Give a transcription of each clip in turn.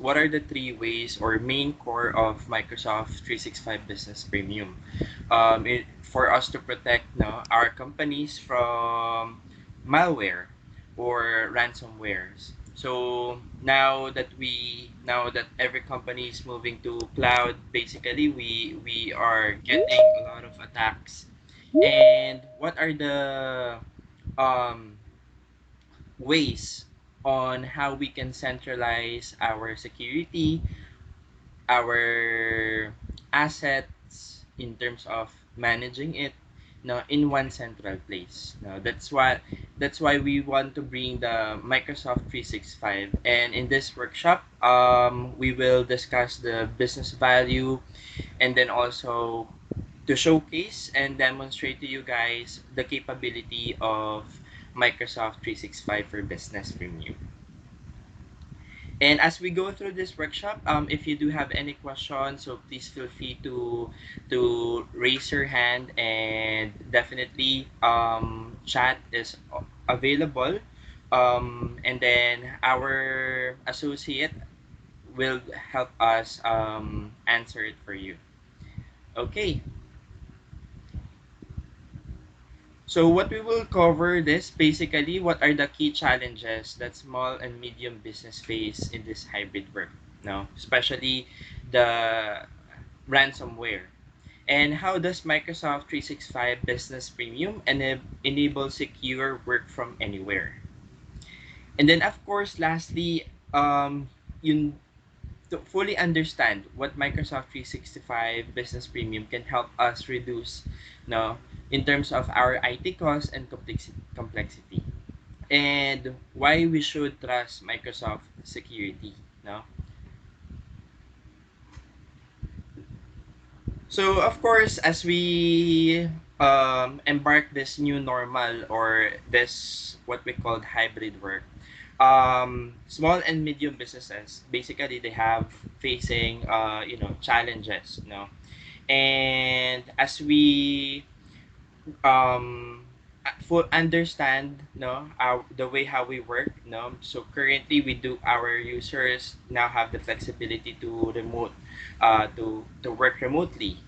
what are the three ways or main core of Microsoft 365 Business Premium for us to protect our companies from malware or ransomwares. So now that every company is moving to cloud, basically we are getting a lot of attacks. And what are the um, ways on how we can centralize our security, our assets in terms of managing it in one central place. No, that's why we want to bring the Microsoft 365. And in this workshop, we will discuss the business value, and then also to showcase and demonstrate to you guys the capability of Microsoft 365 for Business Premium. And as we go through this workshop, if you do have any questions, so please feel free to raise your hand, and definitely chat is available. And then our associate will help us answer it for you. Okay, so what we will cover this basically, what are the key challenges that small and medium business face in this hybrid work now, especially the ransomware. And how does Microsoft 365 Business Premium enable secure work from anywhere? And then of course, lastly, you to fully understand what Microsoft 365 Business Premium can help us reduce no in terms of our IT costs and complexity, and why we should trust Microsoft security. No, so of course, as we embark this new normal, or this what we call hybrid work, small and medium businesses basically they have facing challenges, and as we for understand the way how we work, so currently we do our users now have the flexibility to to work remotely.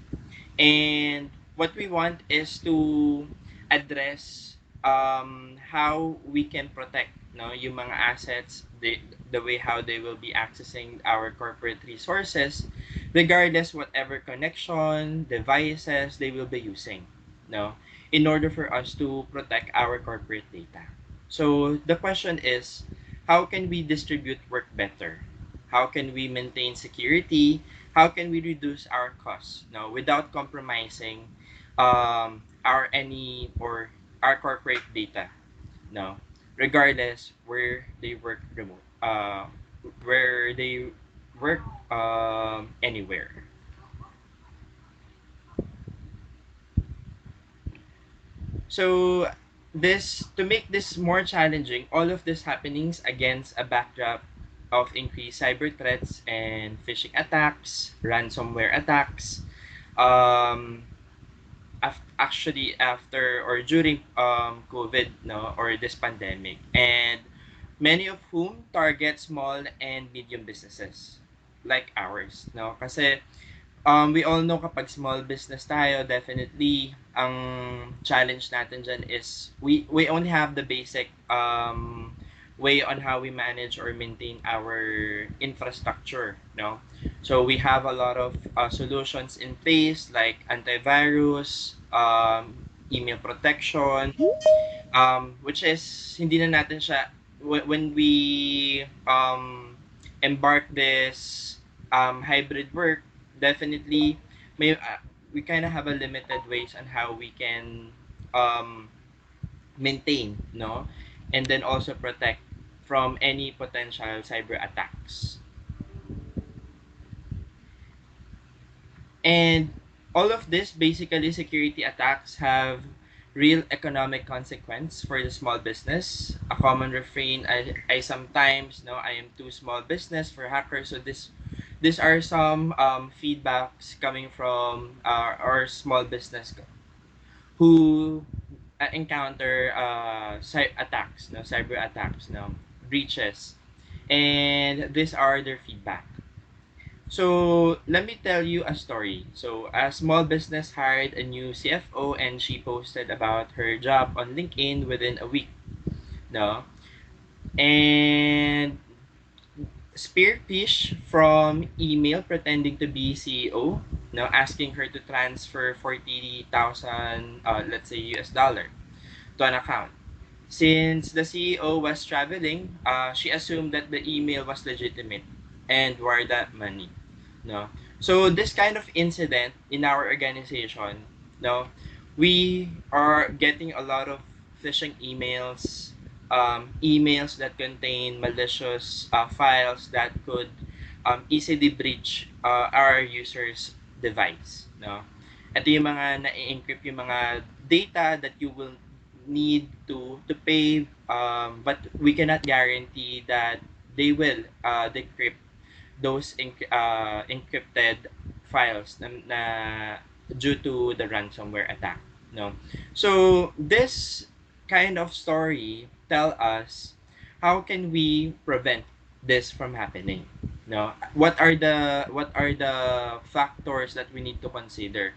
And what we want is to address how we can protect yung mga assets, the way how they will be accessing our corporate resources, regardless whatever connection devices they will be using, no in order for us to protect our corporate data. So the question is, how can we distribute work better? How can we maintain security? How can we reduce our costs without compromising our any or our corporate data, no regardless where they work remote, where they work anywhere. So this to make this more challenging, all of this happenings against a backdrop of increased cyber threats and phishing attacks, ransomware attacks, um, actually after or during COVID, or this pandemic, and many of whom target small and medium businesses like ours, kasi we all know kapag small business tayo, definitely ang challenge natin dyan is we only have the basic way on how we manage or maintain our infrastructure, so we have a lot of solutions in place like antivirus, email protection, which is hindi na natin siya when we embark this hybrid work, definitely may we kind of have a limited ways on how we can um, maintain, and then also protect from any potential cyber attacks. And all of this, basically, security attacks have real economic consequence for the small business. A common refrain, I sometimes know I am too small business for hackers. So these are some feedbacks coming from our small business who encounter attacks, cyber attacks, breaches. And these are their feedback. So let me tell you a story. So a small business hired a new CFO and she posted about her job on LinkedIn within a week. No, and spearfish from email pretending to be CEO. No, asking her to transfer 40,000, let's say US dollar, to an account. Since the CEO was traveling, she assumed that the email was legitimate and wired that money. No. So this kind of incident in our organization, no, we are getting a lot of phishing emails, emails that contain malicious files that could easily breach our users' device. No. Ito yung mga na-encrypt yung mga data that you will need to pay, but we cannot guarantee that they will decrypt those encrypted files na due to the ransomware attack. No, so this kind of story tell us how can we prevent this from happening. No, what are the factors that we need to consider?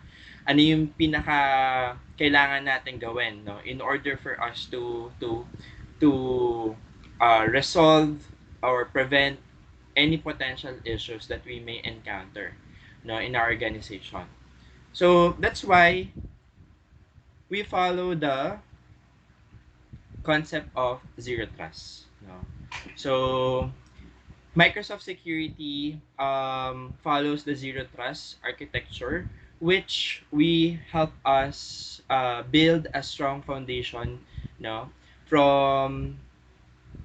Ano yung pinaka kailangan natin gawin, no, in order for us to resolve or prevent any potential issues that we may encounter, no, in our organization. So that's why we follow the concept of zero trust. No? So Microsoft Security follows the zero trust architecture, which we help us build a strong foundation, no, from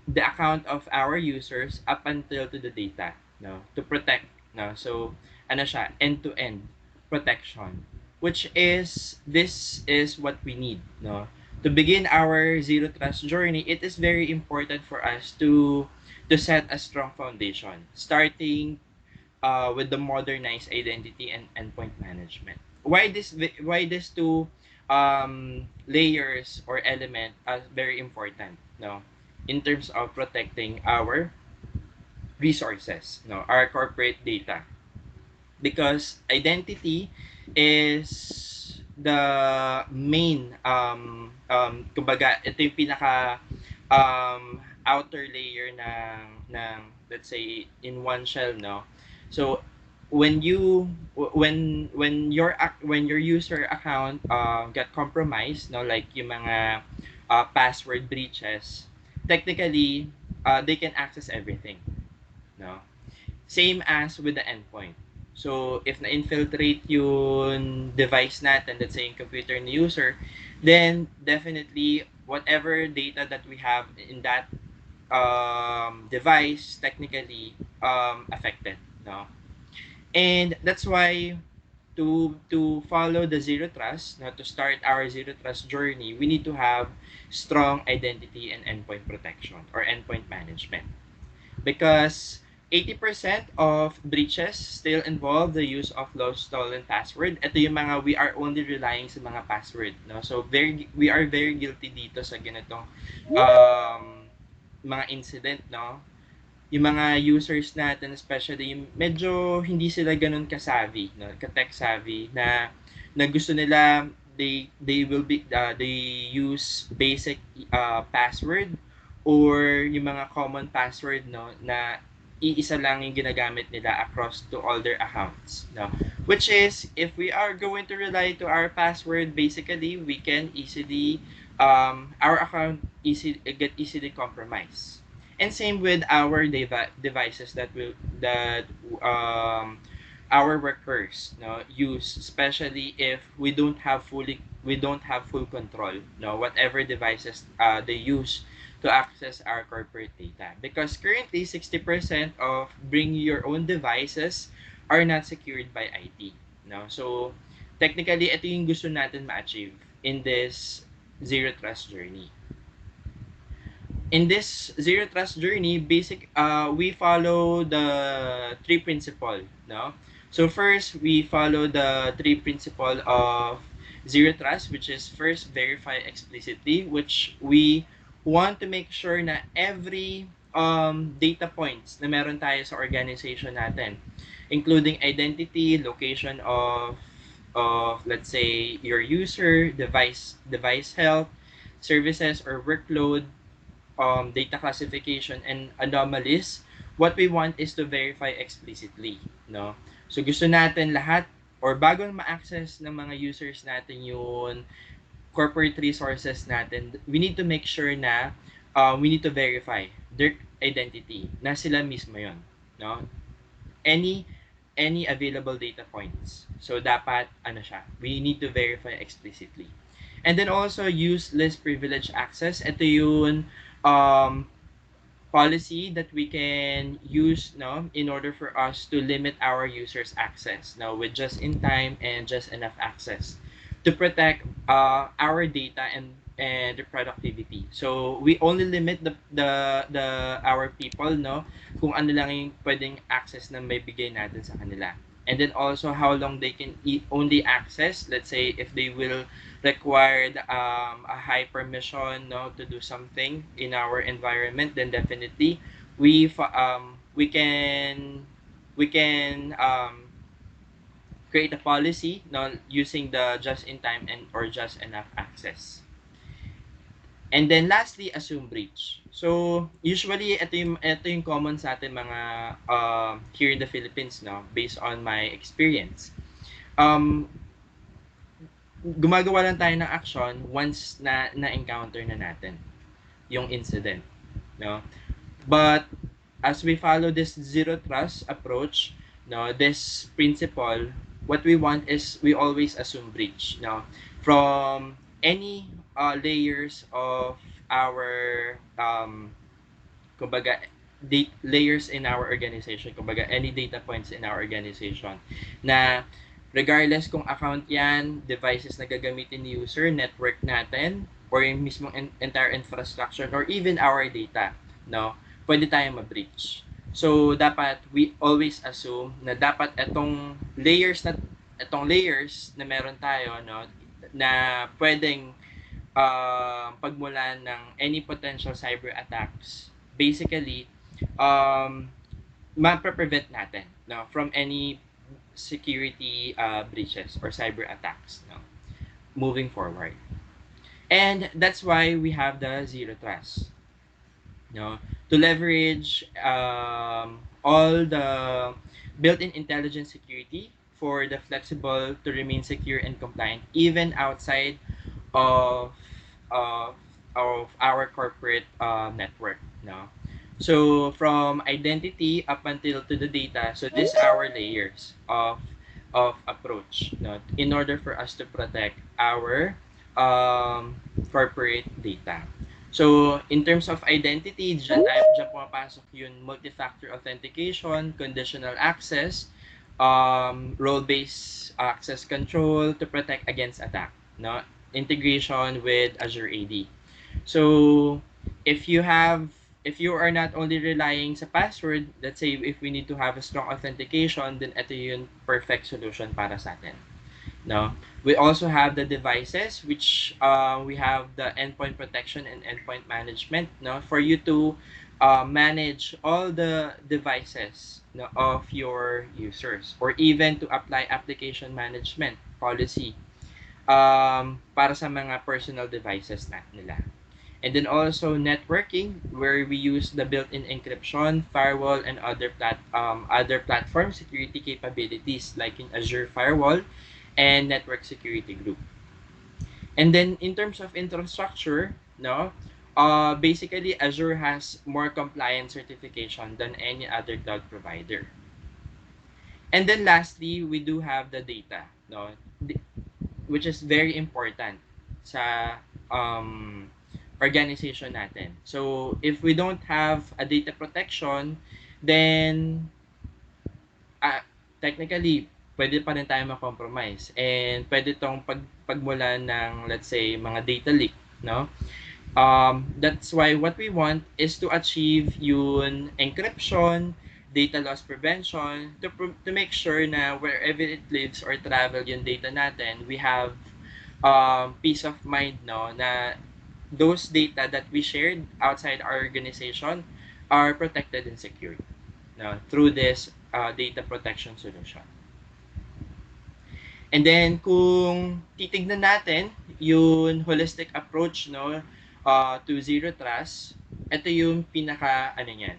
the account of our users up until to the data, no, to protect, no. So ano siya, end to end protection, which is this is what we need, no, to begin our zero trust journey. It is very important for us to set a strong foundation, starting with the modernized identity and endpoint management. Why these two layers or element are very important, no, in terms of protecting our resources, no, our corporate data, because identity is the main kumbaga ito yung pinaka outer layer ng let's say in one shell, no. So when you when your user account get compromised, no, like yung mga password breaches, technically they can access everything, no. Same as with the endpoint. So, if na-infiltrate yung device natin, let's say yung computer ni user, then definitely whatever data that we have in that device technically affected, no? And that's why to follow the zero trust, no, to start our zero trust journey, we need to have strong identity and endpoint protection or endpoint management, because 80% of breaches still involve the use of lost stolen password. Ito yung mga we are only relying sa mga password, no? So we are very guilty dito sa ganitong mga incident, no? Yung mga users natin, especially yung medyo hindi sila ganun ka-savvy, no? Ka-tech savvy na gusto nila, they use basic password or yung mga common password, no, na iisa lang yung ginagamit nila across to all their accounts, no, which is if we are going to rely to our password, basically we can easily our account get easily compromised. And same with our devices that will that our workers, no, use, especially if we don't have full control, no, whatever devices they use to access our corporate data, because currently 60% of bring your own devices are not secured by IT, no. So technically ito yung gusto natin ma-achieve in this zero trust journey. In this zero trust journey, we follow the three principle, no. So first we follow the three principle of zero trust, which is first verify explicitly, which we want to make sure na every data points na meron tayo sa organization natin, including identity, location of let's say your user, device health, services or workload, data classification and anomalies. What we want is to verify explicitly, no? So gusto natin lahat or bago ma-access ng mga users natin yung corporate resources natin, we need to make sure na we need to verify their identity na sila mismo yon, no? any any available data points. So dapat ano siya, we need to verify explicitly. And then also use list privilege access. Ito yung um, policy that we can use, no, in order for us to limit our users access, no, with just in time and just enough access to protect our data and the productivity. So we only limit the our people, no, kung ano lang yung pwedeng access na may bigay natin sa kanila. And then also how long they can only access. Let's say if they will require a high permission, no, to do something in our environment, then definitely we can create a policy, no, using the just in time and or just enough access. And then lastly, assume breach. So, usually ito yung common sa atin mga here in the Philippines, no, based on my experience. Um Gumagawa lang tayo ng action once na-encounter na natin yung incident, no? But as we follow this zero trust approach, no, this principle, what we want is we always assume breach, no, from any layers of our kumbaga layers in our organization, kumbaga any data points in our organization na regardless kung account yan, devices na gagamitin ni user, network natin, or yung mismong entire infrastructure, or even our data, no, pwede tayong ma-breach. So, dapat we always assume na dapat itong layers na meron tayo, no, na pwedeng pagmulan ng any potential cyber attacks, basically ma-prevent natin, no, from any security breaches or cyber attacks, no, moving forward. And that's why we have the zero trust, no, to leverage all the built-in intelligence security for the flexible to remain secure and compliant even outside of of our corporate network, no. So from identity up until to the data, so these are our layers of approach, no, in order for us to protect our corporate data. So in terms of identity, dyan pumapasok yung multi-factor authentication, conditional access, role-based access control to protect against attack, no, integration with Azure AD. So if you are not only relying sa password, let's say if we need to have a strong authentication, then ito yung perfect solution para sa atin, no. We also have the devices, which we have the endpoint protection and endpoint management, no, for you to manage all the devices, no, of your users, or even to apply application management policy para sa mga personal devices nila. And then also networking, where we use the built-in encryption, firewall, and other platform security capabilities like in Azure Firewall and Network Security Group. And then in terms of infrastructure, no, basically Azure has more compliant certification than any other cloud provider. And then lastly, we do have the data, no, which is very important sa organization natin. So if we don't have a data protection, then uh, technically pwede pa rin tayo ma-compromise, and pwede tong pagmulan ng, let's say, mga data leak, no. That's why what we want is to achieve yung encryption, data loss prevention, to make sure na wherever it lives or travel yung data natin, we have peace of mind, no, na those data that we shared outside our organization are protected and secured, no, through this data protection solution. And then kung titignan natin yung holistic approach, no, to zero trust, ito yung pinaka ano niyan,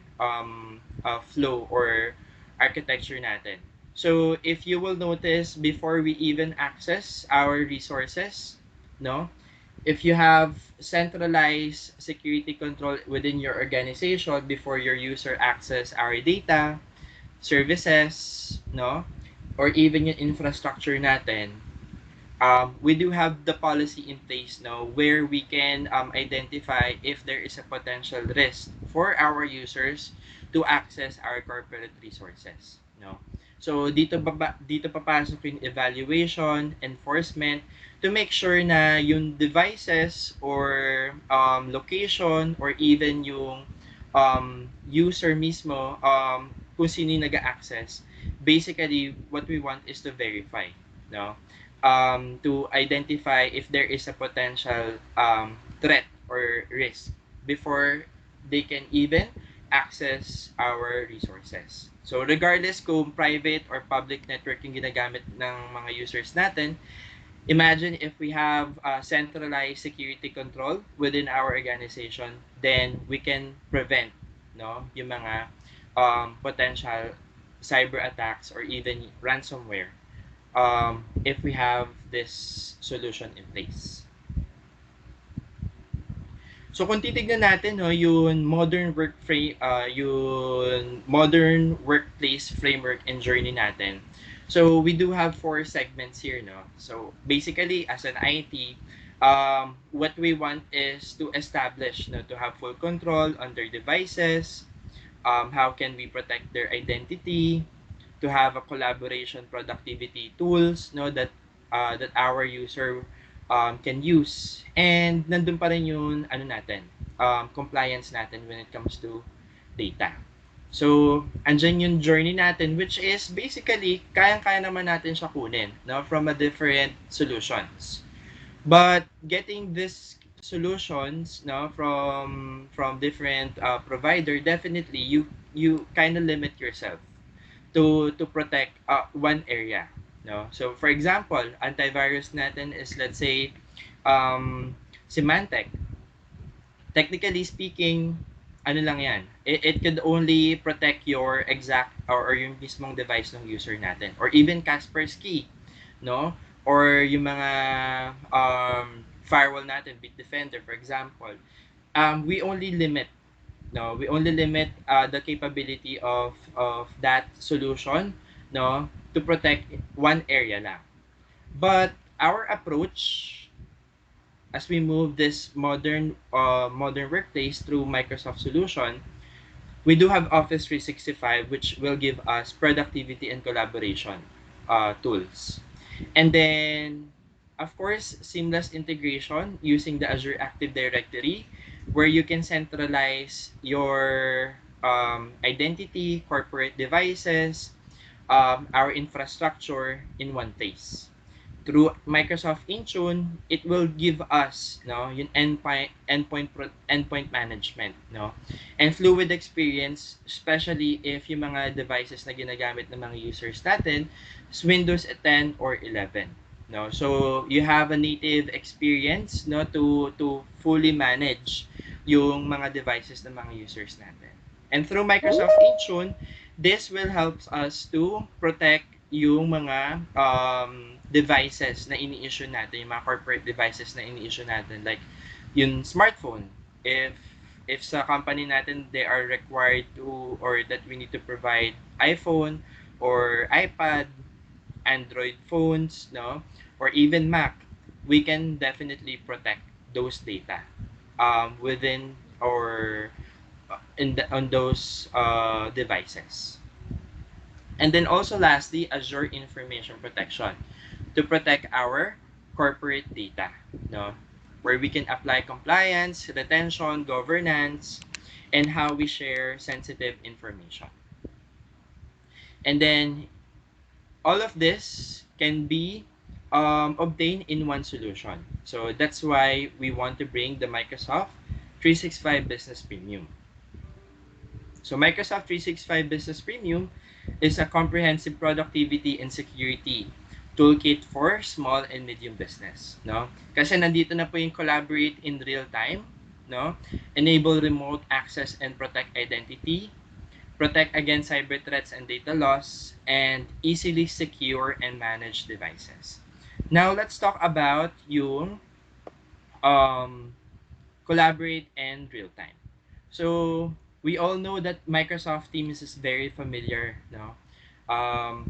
flow or architecture natin. So if you will notice, before we even access our resources, no, if you have centralized security control within your organization before your user access our data, services, no, or even yung infrastructure natin, we do have the policy in place now where we can identify if there is a potential risk for our users to access our corporate resources. No? So dito papasok yung evaluation, enforcement to make sure na yung devices or location or even yung user mismo kung sino yung nag-access. Basically, what we want is to verify, no? To identify if there is a potential threat or risk before they can even access our resources. So regardless kung private or public network yung ginagamit ng mga users natin, imagine if we have centralized security control within our organization, then we can prevent, no, yung mga potential cyber attacks or even ransomware if we have this solution in place. So kung titignan natin, no, yung modern workplace framework and journey natin. So we do have 4 segments here, no. So basically as an IT, what we want is to establish, no, to have full control on their devices, how can we protect their identity, to have a collaboration productivity tools, no, that our user can use, and nandun pa rin yung ano natin, compliance natin when it comes to data. So andyan yung journey natin, which is basically kayang-kaya naman natin siya kunin, no, from a different solutions, but getting this solutions, no, from different provider, definitely you kind of limit yourself to protect one area, no. So for example, antivirus natin is, let's say, Symantec. Technically speaking, ano lang yan, it could only protect your exact or yung mismong device ng user natin, or even Kaspersky, no, or yung mga firewall natin, Bitdefender for example. We only limit the capability of that solution, no, to protect one area lang. But our approach as we move this modern workplace through Microsoft solution, we do have Office 365, which will give us productivity and collaboration tools. And then, of course, seamless integration using the Azure Active Directory, where you can centralize your identity, corporate devices, our infrastructure in one place. Through Microsoft Intune, it will give us, no, yung endpoint management, no, and fluid experience, especially if yung mga devices na ginagamit ng mga users natin is Windows 10 or 11, no. So you have a native experience, no, to fully manage yung mga devices ng mga users natin. And through Microsoft Intune, this will help us to protect yung mga devices na ini-issue natin, yung mga corporate devices na ini-issue natin, like yung smartphone. If sa company natin they are required to, or that we need to provide iPhone or iPad, Android phones, no, or even Mac, we can definitely protect those data within or on those devices. And then also lastly, Azure Information Protection to protect our corporate data, no? Where we can apply compliance, retention, governance, and how we share sensitive information. And then all of this can be obtained in one solution. So that's why we want to bring the Microsoft 365 Business Premium. So Microsoft 365 Business Premium is a comprehensive productivity and security toolkit for small and medium business, no? Kasi nandito na po yung collaborate in real time, no? Enable remote access and protect identity, protect against cyber threats and data loss, and easily secure and manage devices. Now, let's talk about yung um, collaborate and real time. So, we all know that Microsoft Teams is very familiar, no?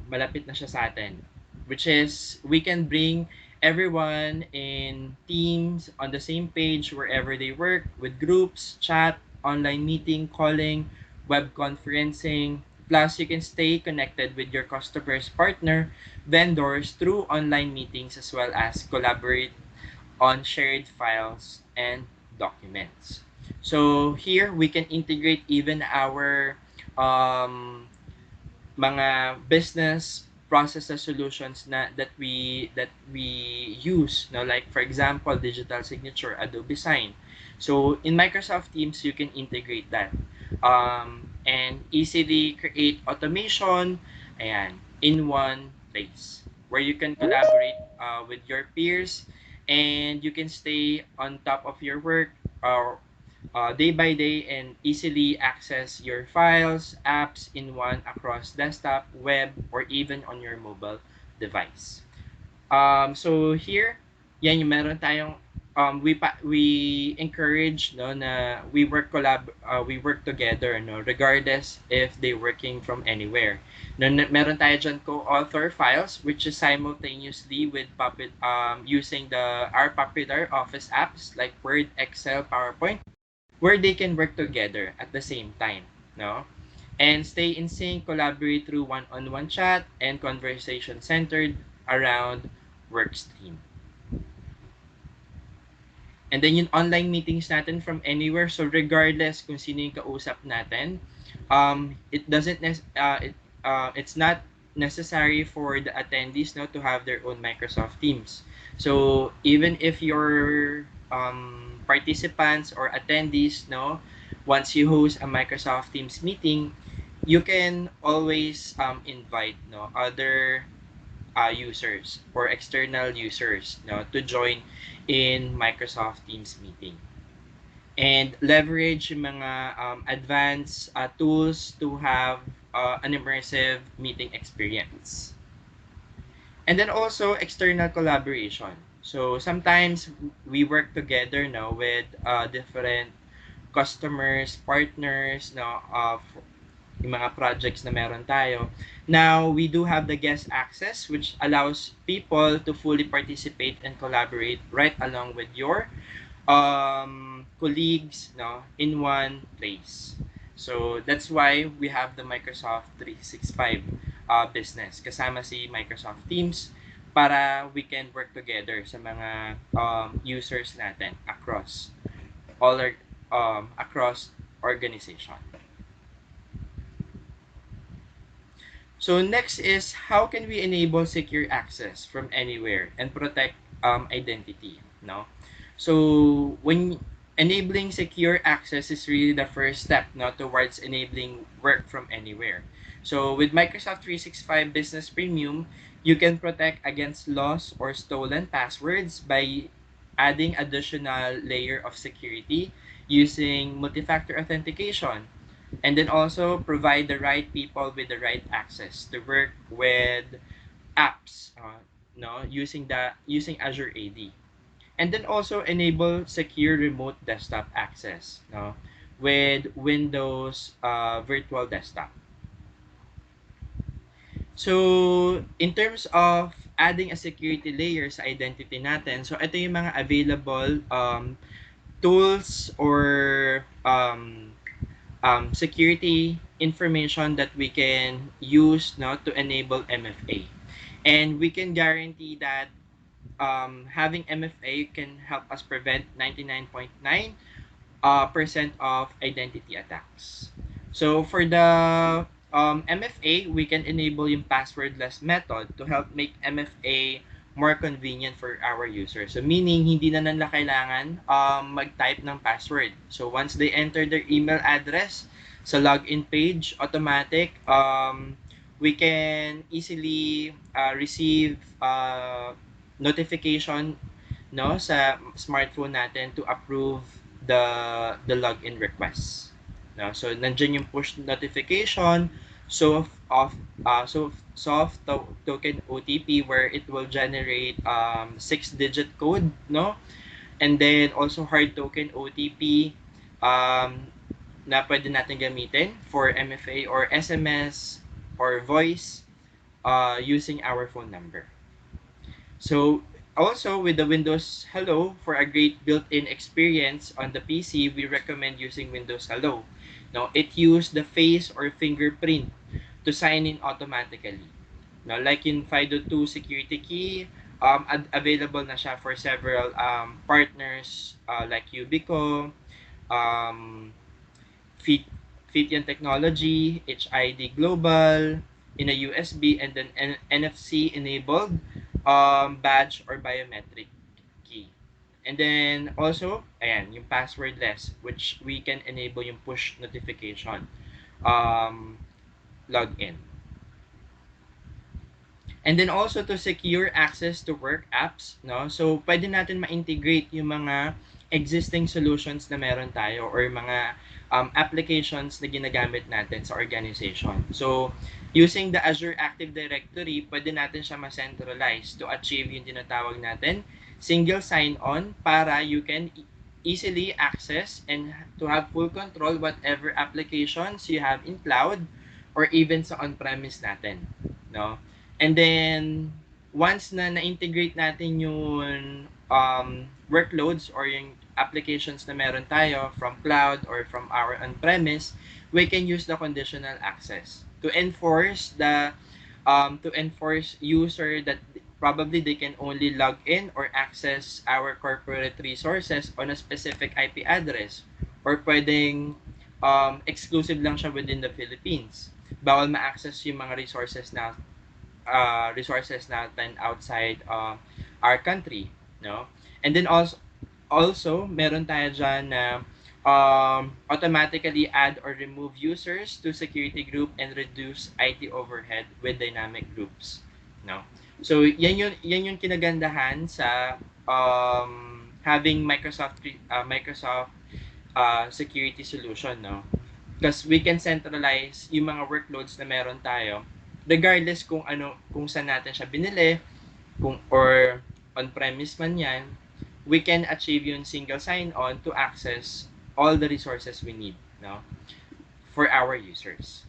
Malapit na siya sa atin, which is we can bring everyone in teams on the same page wherever they work with groups, chat, online meeting, calling, web conferencing. Plus, you can stay connected with your customers, partner, vendors through online meetings as well as collaborate on shared files and documents. So here we can integrate even our um, mga business processes solutions na that we use, no, like for example digital signature, Adobe Sign. So in Microsoft Teams you can integrate that and easily create automation, ayan, in one place where you can collaborate with your peers and you can stay on top of your work day by day and easily access your files, apps in one across desktop, web, or even on your mobile device. So here, yan yung meron tayong we encourage no na we work together no regardless if they working from anywhere. No, meron tayo dyan co-author files which is simultaneously with using our popular office apps like Word, Excel, PowerPoint where they can work together at the same time, no? And stay in sync, collaborate through one-on-one chat and conversation centered around work stream. And then yung online meetings natin from anywhere, so regardless kung sino yung kausap natin, it doesn't it's not necessary for the attendees no to have their own Microsoft Teams. So even if your participants or attendees no once you host a Microsoft Teams meeting, you can always invite no other users or external users no to join in Microsoft Teams meeting and leverage yung mga advanced tools to have an immersive meeting experience. And then also external collaboration. So sometimes we work together no with different customers, partners no of yung mga projects na meron tayo. Now, we do have the guest access which allows people to fully participate and collaborate right along with your colleagues no in one place. So that's why we have the Microsoft 365 business kasama si Microsoft Teams para we can work together sa mga users natin across organization. So next is how can we enable secure access from anywhere and protect identity, no? So when enabling secure access is really the first step no towards enabling work from anywhere. So with Microsoft 365 Business Premium, you can protect against loss or stolen passwords by adding additional layer of security using multi-factor authentication and then also provide the right people with the right access to work with apps no using Azure AD and then also enable secure remote desktop access no with Windows virtual desktop. So in terms of adding a security layer sa identity natin, so ito yung mga available tools or security information that we can use no, to enable MFA. And we can guarantee that having MFA can help us prevent 99.9% of identity attacks. So for the MFA, we can enable yung passwordless method to help make MFA more convenient for our users. So meaning, hindi na nila kailangan mag-type ng password. So once they enter their email address, Sa login page, automatic. We can easily receive notification, no, sa smartphone natin to approve the login request. No? So nandiyan yung push notification, so of token OTP where it will generate 6-digit code, no? And then also hard token OTP um, na pwede natin gamitin for MFA or SMS or voice using our phone number. So also with the Windows Hello, for a great built-in experience on the PC, we recommend using Windows Hello. Now, it uses the face or fingerprint to sign in automatically. Now, like in FIDO2 security key, available na siya for several partners like Ubico, um, Fit, Fitian Technology, HID Global, in a USB, and then NFC enabled badge or biometric key. And then also, ayan, yung passwordless, which we can enable yung push notification login. And then also to secure access to work apps, no? So, pwede natin ma-integrate yung mga existing solutions na meron tayo or mga applications na ginagamit natin sa organization. So, using the Azure Active Directory, pwede natin siya ma-centralize to achieve yung tinatawag natin single sign-on para you can easily access and to have full control whatever applications you have in cloud or even sa on-premise natin, no? And then, once na na-integrate natin yung workloads or yung applications na meron tayo from cloud or from our on-premise, we can use the conditional access to enforce user that probably they can only log in or access our corporate resources on a specific IP address or pwedeng exclusive lang siya within the Philippines. Bawal ma-access yung mga resources natin outside our country, no? And then also meron tayo dyan na automatically add or remove users to security group and reduce IT overhead with dynamic groups, no? So yan yung kinagandahan sa having Microsoft security solution, no? Because we can centralize yung mga workloads na meron tayo regardless kung saan natin siya binili, kung or on-premise man yan, we can achieve yung single sign-on to access all the resources we need, no, for our users.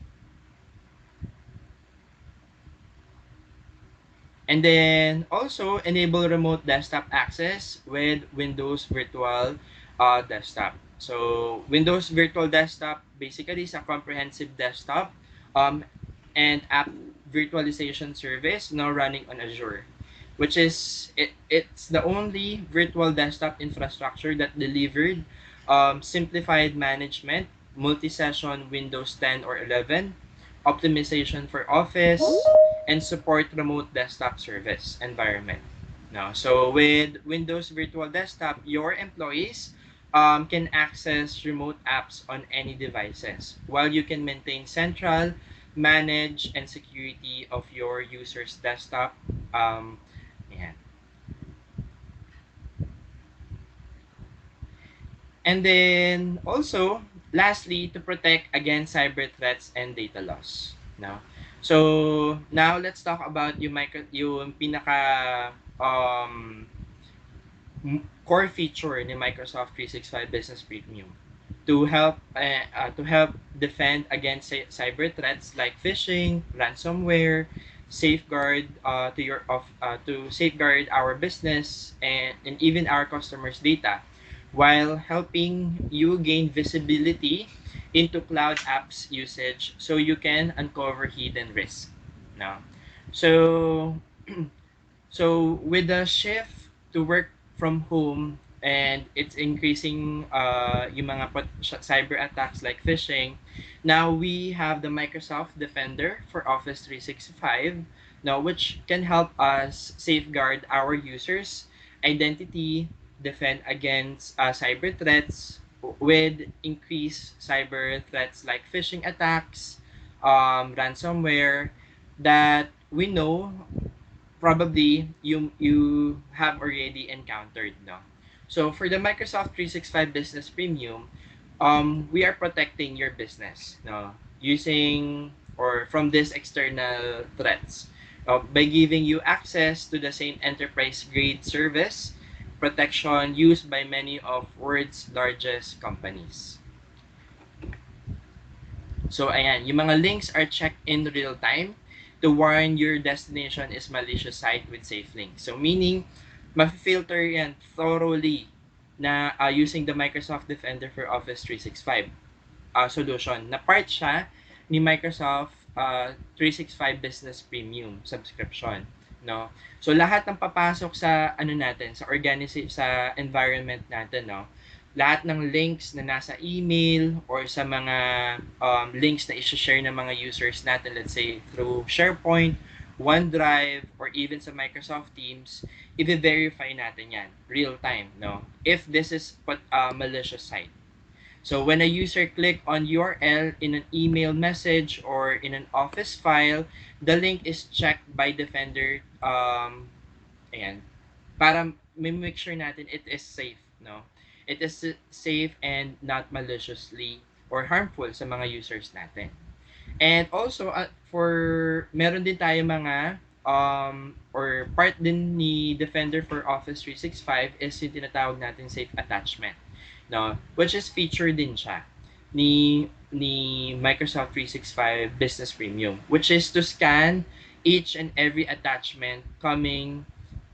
And then also enable remote desktop access with Windows Virtual Desktop. So Windows Virtual Desktop basically is a comprehensive desktop um, and app virtualization service now running on Azure, which is it's the only virtual desktop infrastructure that delivered simplified management, multi-session Windows 10 or 11, optimization for Office, and support remote desktop service environment. Now, so with Windows Virtual Desktop, your employees can access remote apps on any devices, while you can maintain central, manage, and security of your user's desktop. Ayan. And then also, lastly, to protect against cyber threats and data loss. No? So, now let's talk about yung pinaka core feature ni Microsoft 365 Business Premium to help defend against cyber threats like phishing, ransomware, safeguard to safeguard our business and even our customers' data while helping you gain visibility into cloud apps usage so you can uncover hidden risk. Now, so so with the shift to work from home and it's increasing yung mga cyber attacks like phishing, now we have the Microsoft Defender for Office 365 now which can help us safeguard our users' identity, defend against cyber threats, with increased cyber threats like phishing attacks, ransomware, that we know probably you have already encountered, no. So for the Microsoft 365 Business Premium, we are protecting your business, no, using or from these external threats, by giving you access to the same enterprise grade service protection used by many of world's largest companies. So ayan, yung mga links are checked in real time to warn your destination is malicious site with safe links. So meaning, ma-filter yan thoroughly na using the Microsoft Defender for Office 365 solution na part siya ni Microsoft 365 Business Premium subscription, no. So lahat ng papasok sa ano natin, sa sa environment natin, no, lahat ng links na nasa email or sa mga links na i-share ng mga users natin, let's say through SharePoint, OneDrive, or even sa Microsoft Teams, i-verify natin yan real time, no, if this is malicious site. So when a user click on URL in an email message or in an Office file, the link is checked by Defender, ayan, para make sure natin it is safe, no? It is safe and not maliciously or harmful sa mga users natin. And also, for meron din tayo mga or part din ni Defender for Office 365 is yung tinatawag natin safe attachment, no, which is feature din siya ni Microsoft 365 Business Premium, which is to scan each and every attachment coming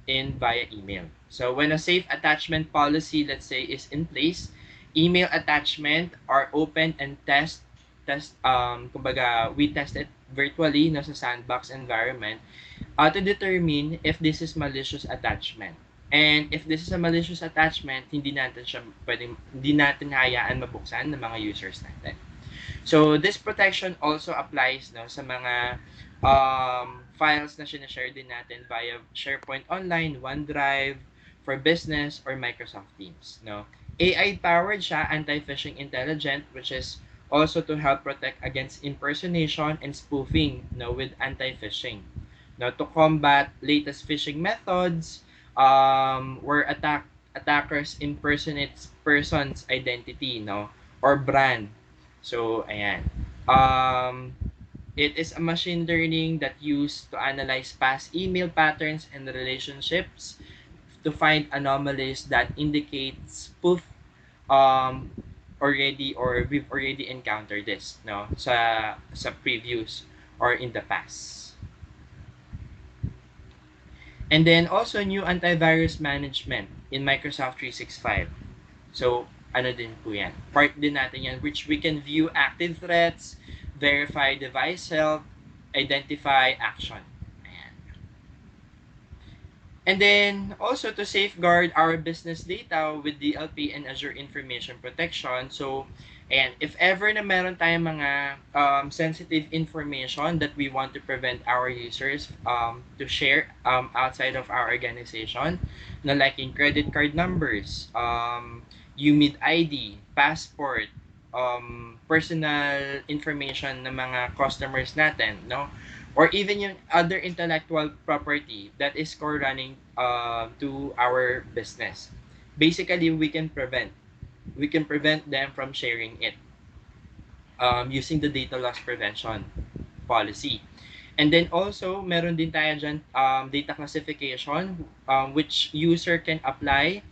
in via email. So when a safe attachment policy, let's say, is in place, email attachment are open and kumbaga we test it virtually, no, sa sandbox environment, to determine if this is malicious attachment. And if this is a malicious attachment, hindi natin hayaan mabuksan ng mga users natin. So this protection also applies, no, sa mga files na sinashare din natin via SharePoint Online, OneDrive for Business, or Microsoft Teams, no. AI powered siya, anti-phishing intelligent, which is also to help protect against impersonation and spoofing, no, with anti-phishing, no, to combat latest phishing methods, where attackers impersonate person's identity, no, or brand. So ayan, it is a machine learning that used to analyze past email patterns and relationships to find anomalies that indicate spoof, um already, or we've already encountered this, no, sa previews or in the past. And then also new antivirus management in Microsoft 365. So ano din po yan, part din natin yan, which we can view active threats, verify device health, identify action. And then also to safeguard our business data with DLP and Azure Information Protection. So, and if ever na meron tayong mga sensitive information that we want to prevent our users to share outside of our organization, na like in credit card numbers, UMID ID, passport, personal information ng mga customers natin, no? Or even yung other intellectual property that is core-running to our business. Basically, we can prevent them from sharing it using the data loss prevention policy. And then also, meron din tayo dyan data classification, which user can apply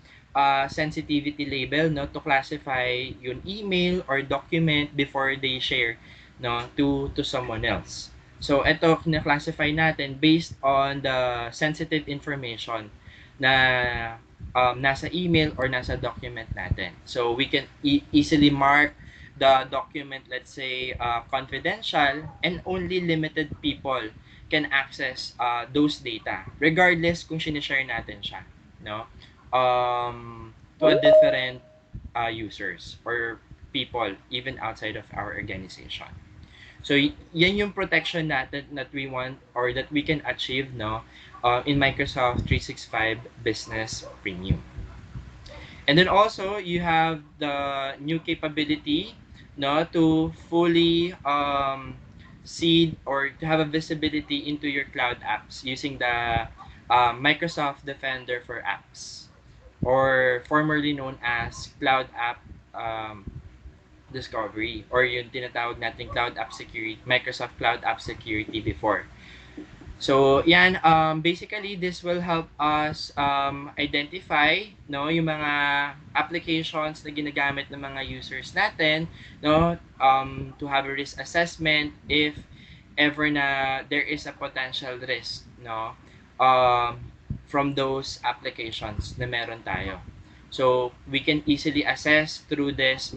sensitivity label, no, to classify yung email or document before they share, no, to someone else. So ito na-classify natin based on the sensitive information na nasa email or nasa document natin. So we can easily mark the document, let's say, confidential, and only limited people can access those data regardless kung sinishare natin siya, no, to a different users or people even outside of our organization. So yan yung protection natin that we want or that we can achieve, no, in Microsoft 365 Business Premium. And then also you have the new capability, no, to fully see or to have a visibility into your cloud apps using the Microsoft Defender for Apps, or formerly known as Cloud App um, Discovery, or yung tinatawag natin Cloud App Security, Microsoft Cloud App Security before. So, yan, basically, this will help us identify, no, yung mga applications na ginagamit ng mga users natin, no, to have a risk assessment if ever na there is a potential risk, no, from those applications na meron tayo. So, we can easily assess through this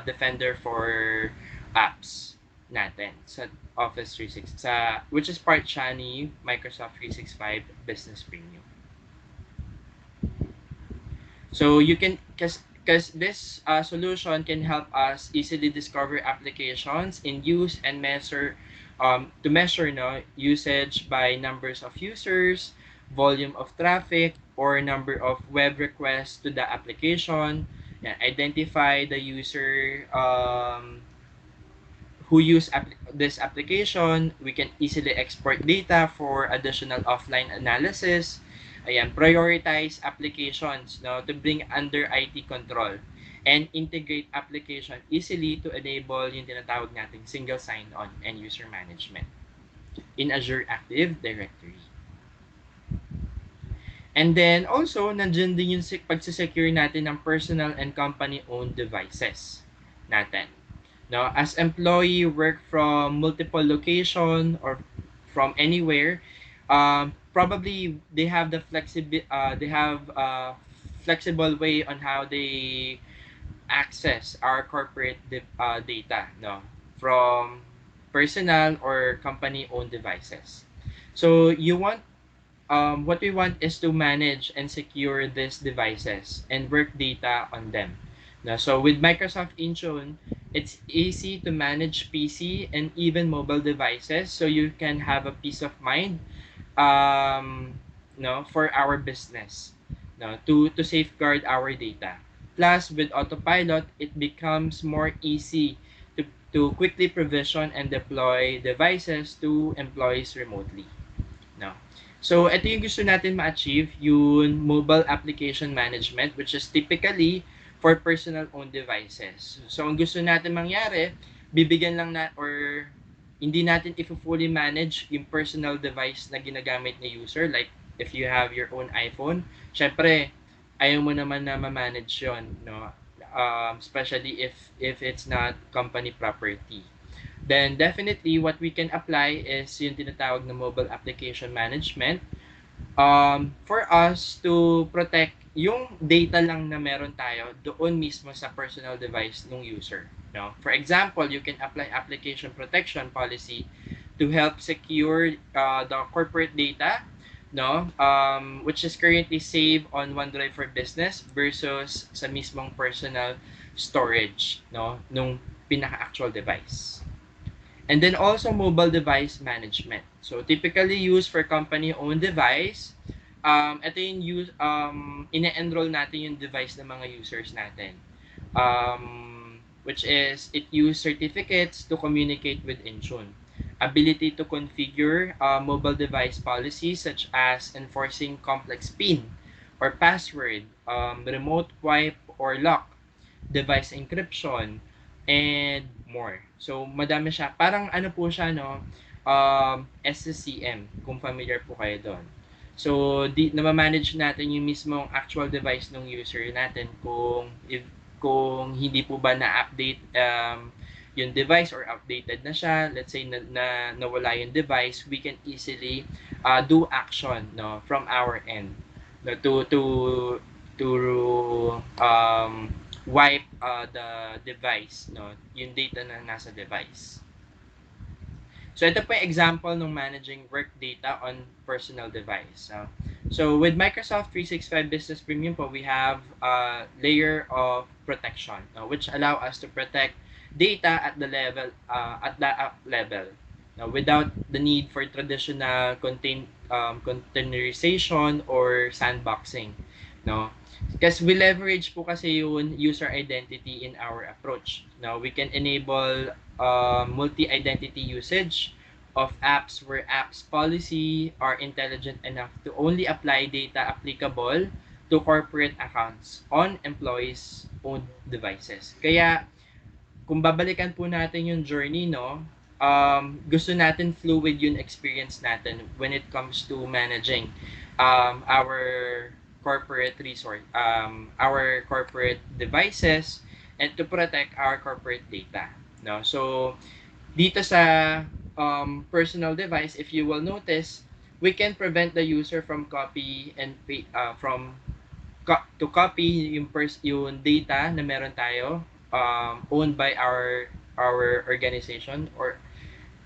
Defender for apps natin sa Office 365, which is part siya ni Microsoft 365 Business Premium. So you can, because this solution can help us easily discover applications in use and measure to measure, no, usage by numbers of users, volume of traffic, or number of web requests to the application. Yeah, identify the user who use this application. We can easily export data for additional offline analysis. Ayan, prioritize applications, no, to bring under IT control, and integrate application easily to enable yung tinatawag nating single sign-on and user management in Azure Active Directory. And then also, nandiyan din yung pagsisecure natin ng personal and company-owned devices natin. No, as employee work from multiple location or from anywhere, probably they have the flexible way on how they access our corporate data, no, from personal or company owned devices. So you want what we want is to manage and secure these devices and work data on them. Now, so with Microsoft Intune, it's easy to manage PC and even mobile devices, so you can have a peace of mind, no, for our business, no, to safeguard our data. Plus, with autopilot, it becomes more easy to quickly provision and deploy devices to employees remotely. No. So, ito yung gusto natin ma-achieve, yung mobile application management, which is typically for personal owned devices. So, ang gusto natin mangyari, bibigyan lang na or hindi natin fully manage yung personal device na ginagamit ni user. Like, if you have your own iPhone, syempre, ayaw mo naman na ma-manage yun, no? Especially if it's not company property. Then definitely what we can apply is yung tinatawag na mobile application management, for us to protect yung data lang na meron tayo doon mismo sa personal device ng user. No? For example, you can apply application protection policy to help secure the corporate data, no, which is currently saved on OneDrive for Business versus sa mismong personal storage, no, nung pinaka-actual device. And then also mobile device management. So typically used for company-owned device. Ito yung ine-enroll natin yung device ng mga users natin. Which is, it use certificates to communicate with Intune. Ability to configure mobile device policies such as enforcing complex PIN or password, remote wipe or lock, device encryption, and more. So, madami siya. Parang ano po siya, no? SCCM, kung familiar po kayo doon. So, namamanage natin yung mismong actual device ng user natin kung hindi po ba na-update yung device or outdated na siya. Let's say nawala yung device, we can easily do action, no, from our end, no, to wipe the device, no, yung data na nasa device. So ito po yung example ng managing work data on personal device. So with Microsoft 365 Business Premium po, we have a layer of protection, which allow us to protect data at the level without the need for traditional containerization or sandboxing. no? Because we leverage po kasi yung user identity in our approach. Now, we can enable multi-identity usage of apps where apps policy are intelligent enough to only apply data applicable to corporate accounts on employees' owned devices. Kaya kung babalikan po natin yung journey, no, gusto natin fluid yung experience natin when it comes to managing our corporate resource, our corporate devices, and to protect our corporate data. No? So, dito sa personal device, if you will notice, we can prevent the user from copy and from to copy yung data na meron tayo owned by our organization or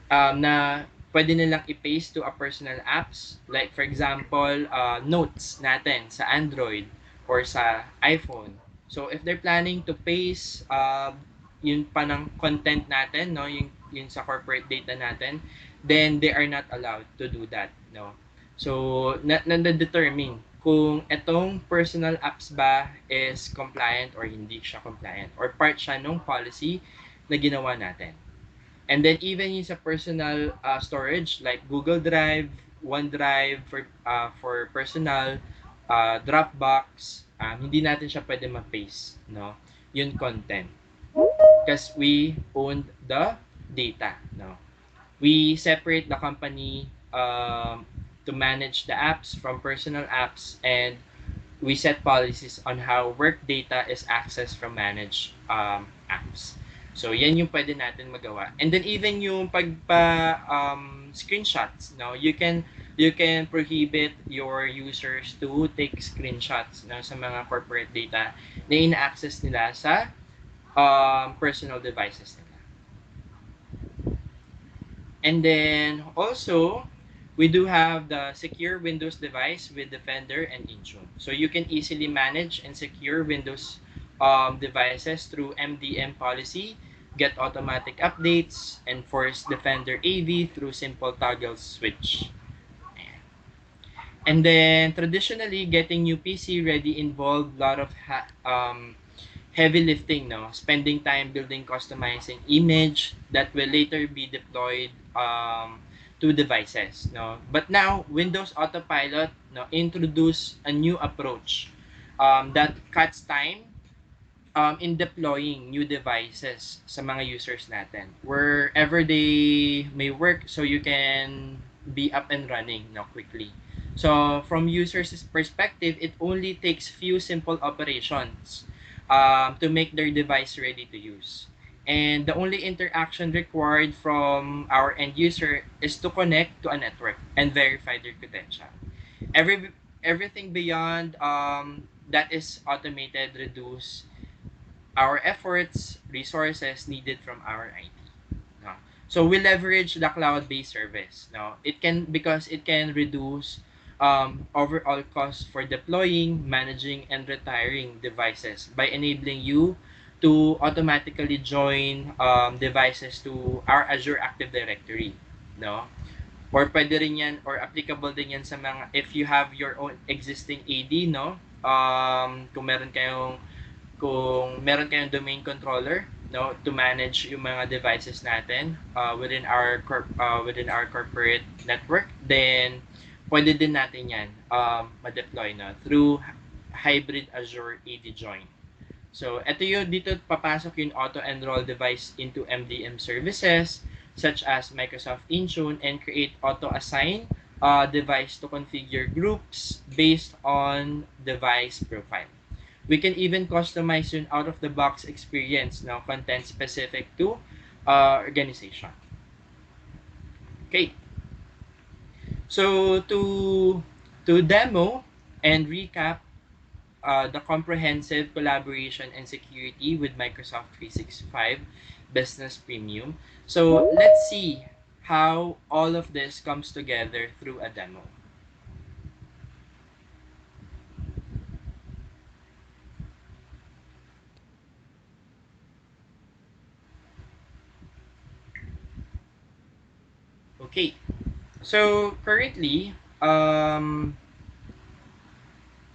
na pwede nilang i-paste to a personal apps like for example notes natin sa Android or sa iPhone. So if they're planning to paste yung panang content natin, no, yung sa corporate data natin, then they are not allowed to do that, no. So na-determine kung etong personal apps ba is compliant or hindi siya compliant or part siya ng policy na ginawa natin. And then even yung sa personal storage like Google Drive, OneDrive for personal, Dropbox, hindi natin siya pwede ma-paste, no? Yung content. Because we own the data, no? We separate the company to manage the apps from personal apps, and we set policies on how work data is accessed from managed apps. So, yan yung pwede natin magawa. And then even yung pagpa screenshots, no, you can prohibit your users to take screenshots, no, sa mga corporate data na ina-access nila sa personal devices nila. And then also, we do have the secure Windows device with Defender and Intune. So you can easily manage and secure Windows devices through MDM policy, get automatic updates, enforce Defender AV through simple toggle switch. And then traditionally, getting new PC ready involved a lot of heavy lifting, no? Spending time building customizing image that will later be deployed to devices, no? But now Windows Autopilot, no, introduce a new approach that cuts time in deploying new devices sa mga users natin wherever they may work, so you can be up and running, no, quickly. So from users perspective, it only takes few simple operations to make their device ready to use, and the only interaction required from our end user is to connect to a network and verify their credential. Everything beyond that is automated, reduce our efforts, resources needed from our IT. No? So we leverage the cloud-based service. No? It can, because it can reduce overall costs for deploying, managing, and retiring devices by enabling you to automatically join devices to our Azure Active Directory. No? Or pwede rin yan, or applicable din yan sa mga, if you have your own existing AD, no? Kung meron kayong domain controller, no, to manage yung mga devices natin within our corporate network, then pwede din natin yan ma-deploy, no, through hybrid Azure AD join. So, ito yung dito papasok yung auto-enroll device into MDM services such as Microsoft Intune and create auto-assign device to configure groups based on device profile. We can even customize yung out-of-the-box experience, now content specific to organization. Okay. So, to demo and recap the comprehensive collaboration and security with Microsoft 365 Business Premium. So let's see how all of this comes together through a demo. Okay, so currently I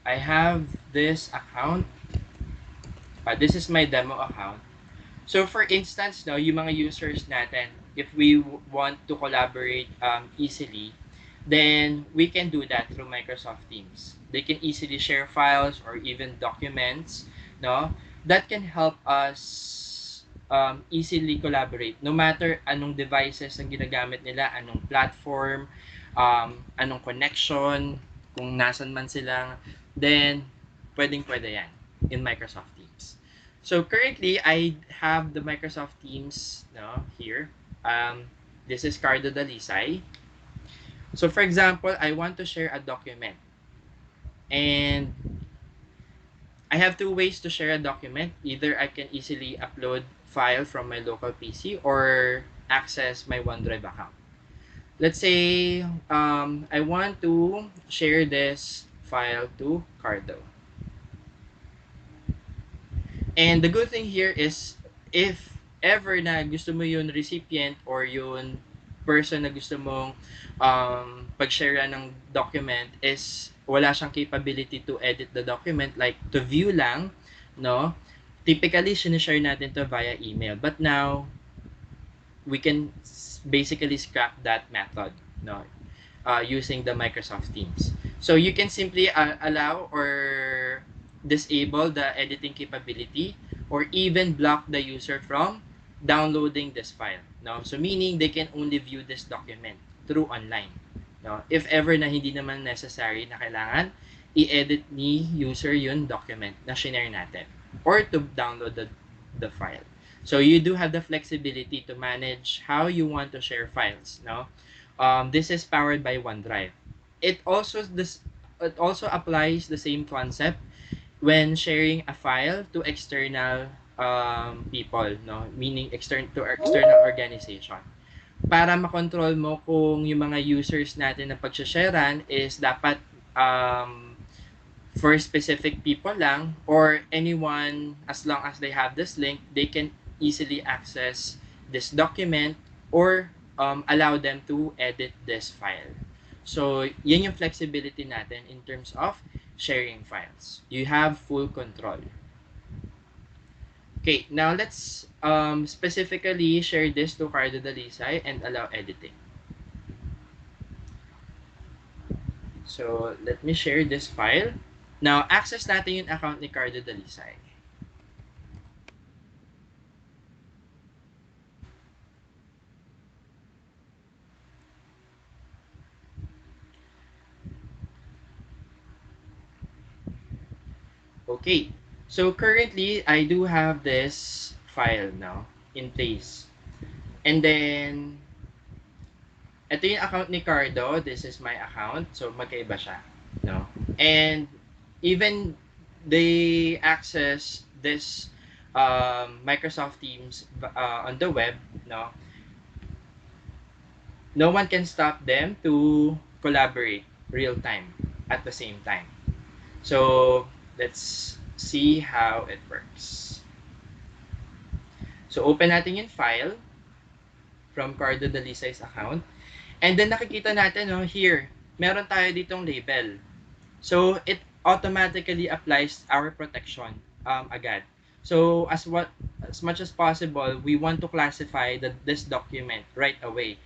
have this account. This is my demo account. So for instance, no, yung mga users natin, if we want to collaborate easily, then we can do that through Microsoft Teams. They can easily share files or even documents, no, that can help us easily collaborate. No matter anong devices ang ginagamit nila, anong platform, anong connection, kung nasan man sila, then pwedeng-pwede yan in Microsoft Teams. So currently, I have the Microsoft Teams no, here. This is Cardo Dalisay. So for example, I want to share a document. And I have two ways to share a document. Either I can easily upload file from my local PC or access my OneDrive account. Let's say I want to share this file to Cardo. And the good thing here is, if ever na gusto mo yung recipient or yung person na gusto mong pag-share ng document is wala siyang capability to edit the document, like to view lang, no? Typically, sinishare natin to via email. But now, we can basically scrap that method, no? Using the Microsoft Teams. So you can simply allow or disable the editing capability or even block the user from downloading this file. No? So meaning they can only view this document through online. No? If ever na hindi naman necessary na kailangan i-edit ni user yung document na shinare natin or to download the file. So you do have the flexibility to manage how you want to share files. No? This is powered by OneDrive. It also applies the same concept when sharing a file to external people, no? Meaning external organization. Para makontrol mo kung yung mga users natin na pagsasharean is dapat for specific people lang or anyone, as long as they have this link, they can easily access this document or allow them to edit this file. So, yan yung flexibility natin in terms of sharing files. You have full control. Okay, now let's specifically share this to Cardo Dalisay and allow editing. So, let me share this file. Now, access natin yung account ni Cardo Dalisay. Okay, so currently, I do have this file now in place. And then, ito yung account ni Cardo. This is my account. So, magkaiba siya. No? And even they access this Microsoft Teams on the web, no one can stop them to collaborate real time at the same time. So, let's see how it works. So, open natin yung file from Cardo Dalisay's account. And then nakikita natin, no, here, meron tayo ditong label. So, it automatically applies our protection agad. So, as much as possible, we want to classify this document right away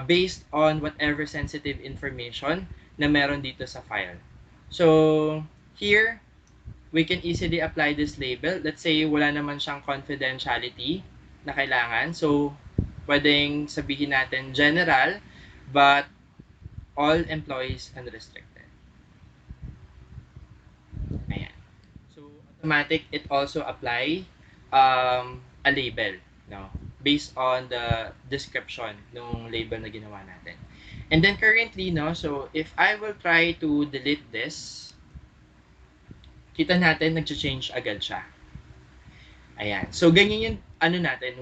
based on whatever sensitive information na meron dito sa file. So, here, we can easily apply this label. Let's say, wala naman siyang confidentiality na kailangan. So, pwedeng sabihin natin general, but all employees unrestricted. Ayan. So, automatic, it also apply a label, no? Based on the description ng label na ginawa natin. And then currently, no, so if I will try to delete this, kita natin, nag-change agad siya. Ayan. So, ganyan yung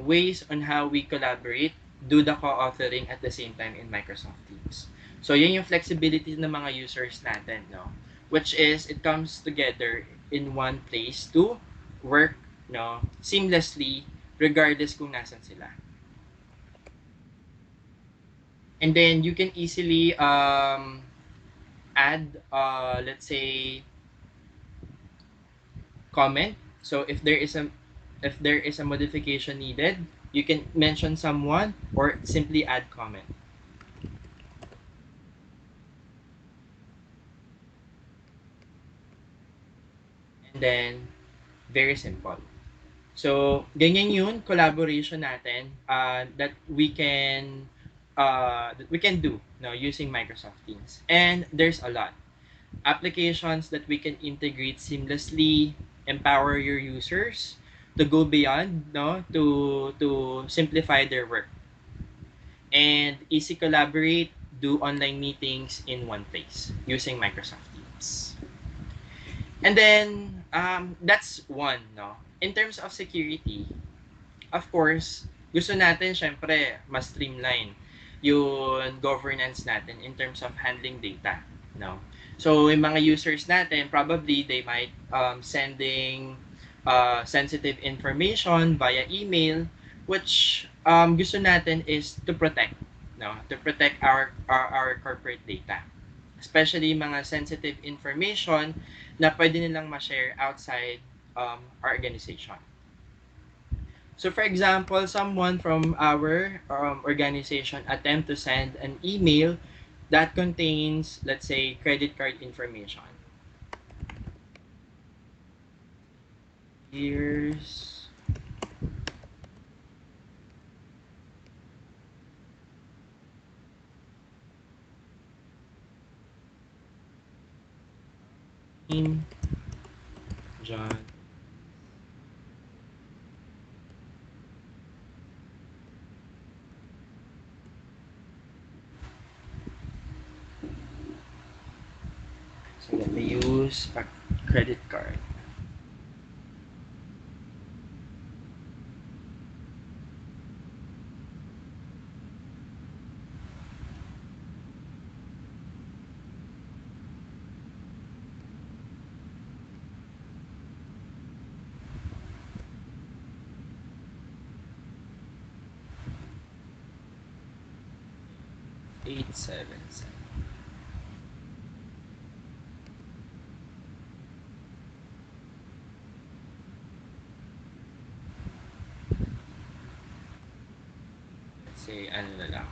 ways on how we collaborate, do the co-authoring at the same time in Microsoft Teams. So, yan yung flexibility ng mga users natin, no? Which is, it comes together in one place to work, no, seamlessly, regardless kung nasan sila. And then, you can easily add, let's say, comment. So if there is a modification needed, you can mention someone or simply add comment. And then very simple. So ganyan yun collaboration natin that we can do no using Microsoft Teams. And there's a lot applications that we can integrate seamlessly, empower your users to go beyond no to simplify their work and easy collaborate, do online meetings in one place using Microsoft Teams. And then that's one no. In terms of security, of course, gusto natin syempre mas streamline yung governance natin in terms of handling data, no? So, yung mga users natin, probably they might sending sensitive information via email, which gusto natin is to protect, no? To protect our corporate data. Especially mga sensitive information na pwede nilang ma-share outside our organization. So for example, someone from our organization attempt to send an email that contains, let's say, credit card information. Here's in John. So let me use a credit card. Eight seven seven. Let's say ano na lang.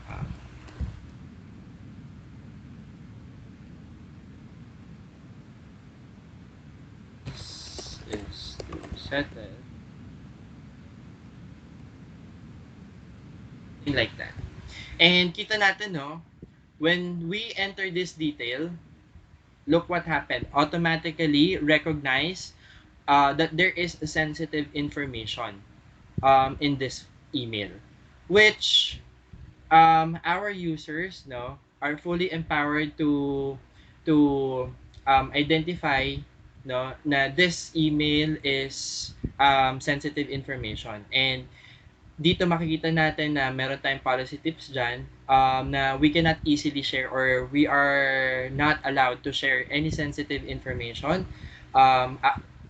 This is to settle. Something like that. And kita natin no, when we enter this detail, look what happened. Automatically recognize that there is sensitive information in this email, which our users no are fully empowered to identify no na this email is sensitive information. And dito makikita natin na meron tayong policy tips dyan na we cannot easily share or we are not allowed to share any sensitive information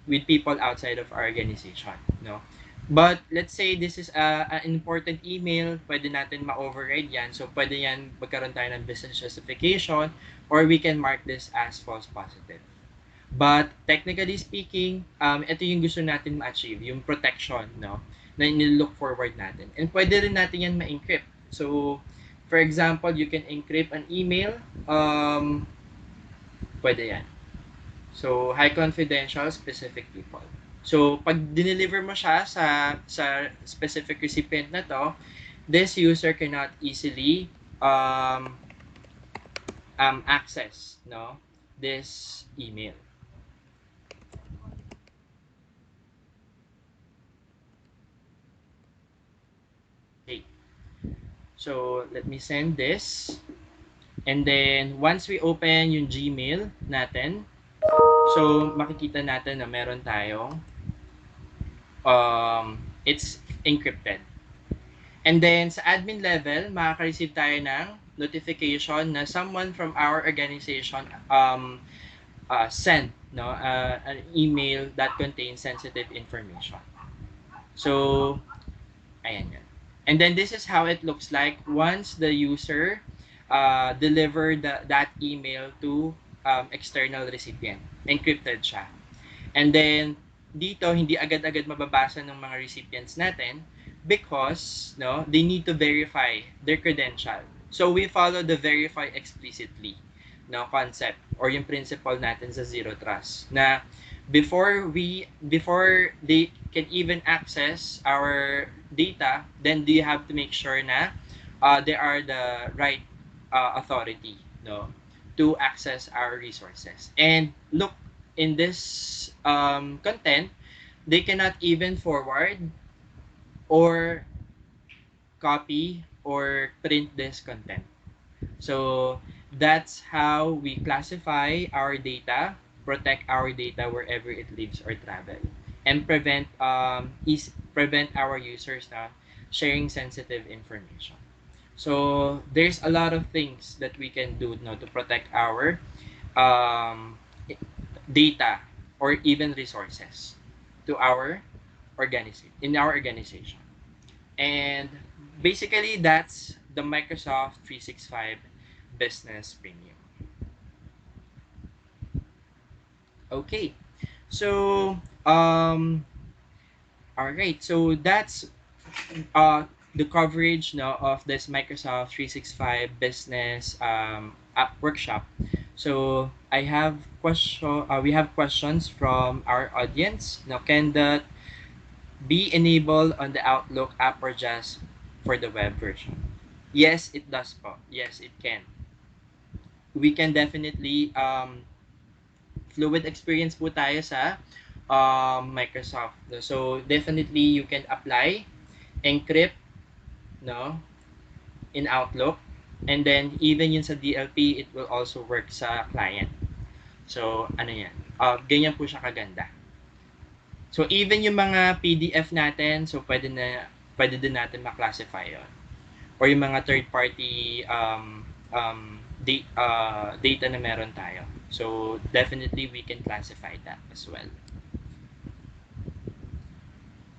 with people outside of our organization. No? But let's say this is an important email, pwede natin ma-override yan. So pwede yan magkaroon tayo ng business justification or we can mark this as false positive. But technically speaking, ito yung gusto natin ma-achieve, yung protection, no? Na nilook forward natin. And pwede rin natin yan ma-encrypt. So, for example, you can encrypt an email. Pwede yan. So, high confidential, specific people. So, pag dineliver mo siya sa specific recipient na to, this user cannot easily access no this email. Okay. So, let me send this. And then, once we open yung Gmail natin, so, makikita natin na meron tayong it's encrypted. And then, sa admin level, makaka-receive tayo ng notification na someone from our organization sent no, an email that contains sensitive information. So, ayan yan. And then this is how it looks like once the user delivered that email to external recipient. Encrypted siya. And then dito hindi agad-agad mababasa ng mga recipients natin because no, they need to verify their credential. So we follow the verify explicitly no concept or yung principle natin sa zero trust na before they can even access our data, then you have to make sure na they are the right authority no to access our resources. And look, in this content, they cannot even forward or copy or print this content. So that's how we classify our data, protect our data wherever it lives or travel, and prevent our users na sharing sensitive information. So there's a lot of things that we can do now to protect our um, data or even resources to our organization. And basically that's the Microsoft 365 Business Premium. Okay. So all right. So that's uh the coverage now of this Microsoft 365 Business app workshop. So we have questions from our audience. Now, can that be enabled on the Outlook app or just for the web version? Yes, it does po. Yes, it can. We can definitely fluid experience po tayo sa Microsoft. So definitely you can apply, encrypt, no, in Outlook, and then even yun sa DLP, it will also work sa client. So ano yan? Ganyan po siya kaganda. So even yung mga PDF natin, so pwede din natin ma-classify yun. Or yung mga third party data na meron tayo. So definitely we can classify that as well.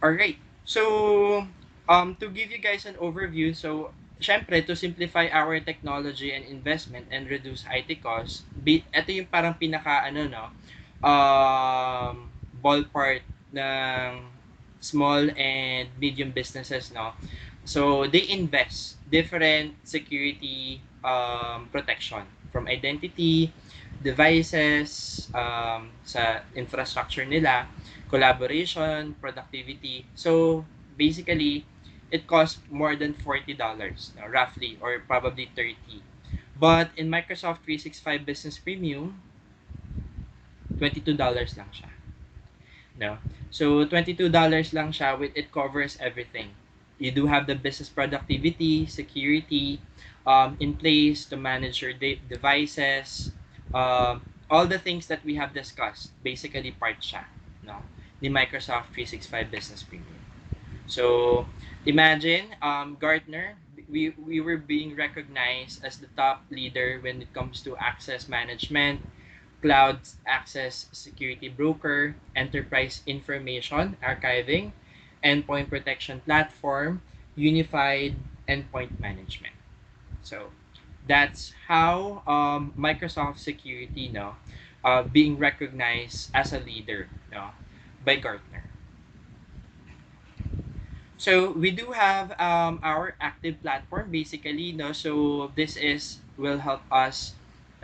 Alright. So, to give you guys an overview, so, syempre, to simplify our technology and investment and reduce IT costs, ito yung parang pinaka, ano, no, ballpark ng small and medium businesses, no. So, they invest different security protection from identity, devices, sa infrastructure nila, collaboration, productivity. So basically, it costs more than $40, roughly, or probably 30. But in Microsoft 365 Business Premium, $22 lang siya. No? So $22 lang siya with it covers everything. You do have the business productivity, security in place to manage your devices, all the things that we have discussed, basically part siya, no? Ni Microsoft 365 Business Premium. So imagine Gartner, we were being recognized as the top leader when it comes to access management, cloud access security broker, enterprise information archiving, endpoint protection platform, unified endpoint management. So that's how Microsoft Security no being recognized as a leader no by Gartner. So we do have our active platform basically no. So this is will help us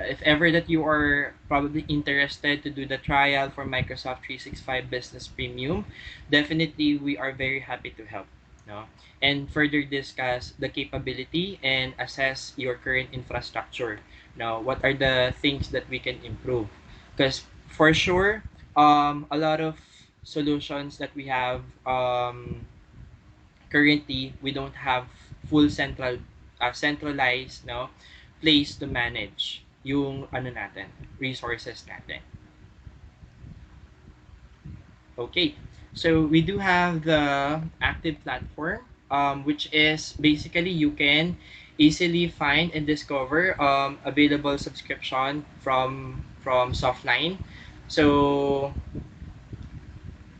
if ever that you are probably interested to do the trial for Microsoft 365 Business Premium, definitely we are very happy to help. No? And further discuss the capability and assess your current infrastructure. Now, what are the things that we can improve? Because for sure, a lot of solutions that we have currently we don't have full centralized no place to manage yung ano natin resources natin. Okay, so we do have the active platform which is basically you can easily find and discover available subscription from Softline. So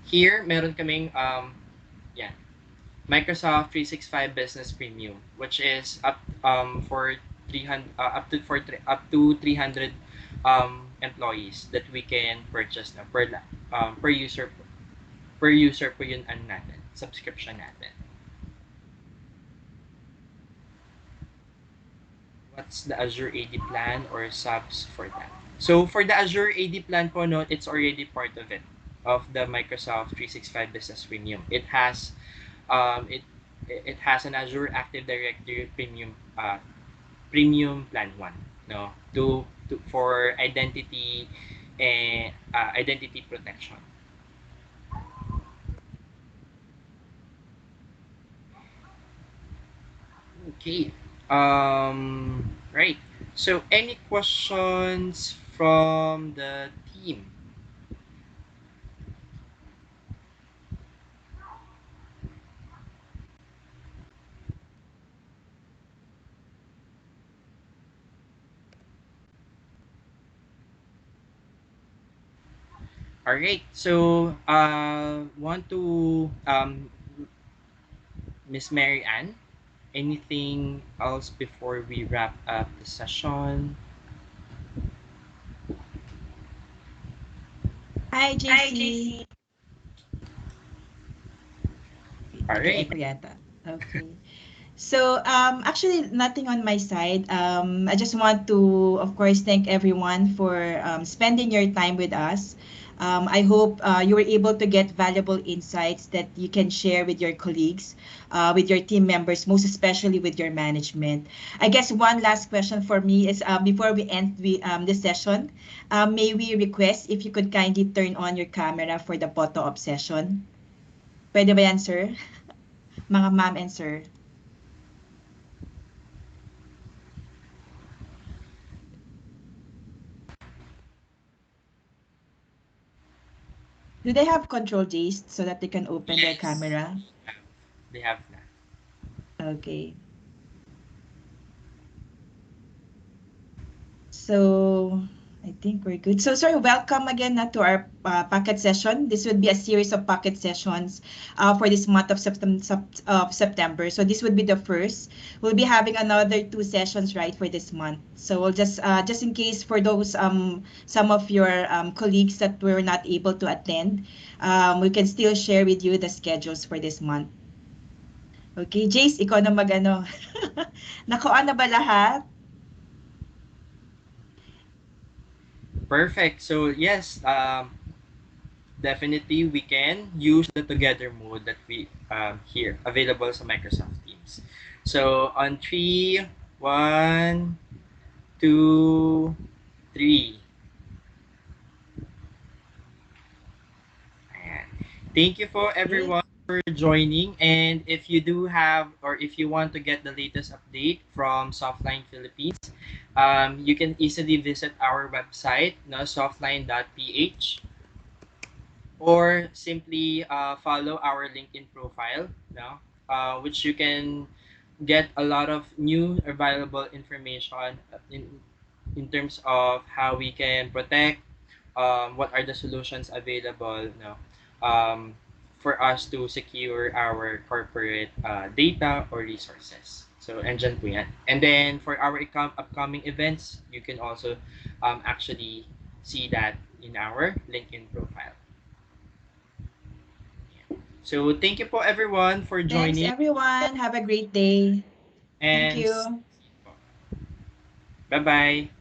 here meron kaming yan Microsoft 365 Business Premium, which is for 300 up to 300 employees that we can purchase na per user per user po yun ano natin, subscription natin. What's the Azure AD plan or subs for that? So for the Azure AD plan po, no, it's already part of it, of the Microsoft 365 Business Premium. It it has an Azure Active Directory premium plan one, no, to for identity and identity protection. Okay. Right. So any questions from the team? All right. So want to Miss Mary Ann, anything else before we wrap up the session? Hi, Hi, JC. JC. All right. Nag-echo yata. Okay. So, actually, nothing on my side. I just want to, of course, thank everyone for spending your time with us. I hope you were able to get valuable insights that you can share with your colleagues, with your team members, most especially with your management. I guess one last question for me is before we end this session, may we request if you could kindly turn on your camera for the photo op session? Pwede ba yan, sir? Mga ma'am and sir. Do they have control J's so that they can open their Yes. camera? They have that. Okay. So I think we're good. So sorry, welcome again to our pocket session. This would be a series of pocket sessions for this month of September. So this would be the first. We'll be having another two sessions right for this month. So we'll just in case for those some of your colleagues that were not able to attend, we can still share with you the schedules for this month. Okay, Jace, ikaw na mag-ano. Nakuha na ba lahat? Perfect. So yes, definitely we can use the together mode that we here available sa Microsoft Teams. So on three, one, two, three. Ayan. Thank you for Okay. everyone for joining. And if you do have, or if you want to get the latest update from Softline Philippines, you can easily visit our website, no, softline.ph, or simply follow our LinkedIn profile, no, which you can get a lot of new or valuable information in terms of how we can protect, what are the solutions available, no, um, for us to secure our corporate data or resources. So, and dyan po yan. And then, for our upcoming events, you can also actually see that in our LinkedIn profile. So, thank you po everyone for Thanks, joining, everyone. Have a great day. Thank and you. bye-bye.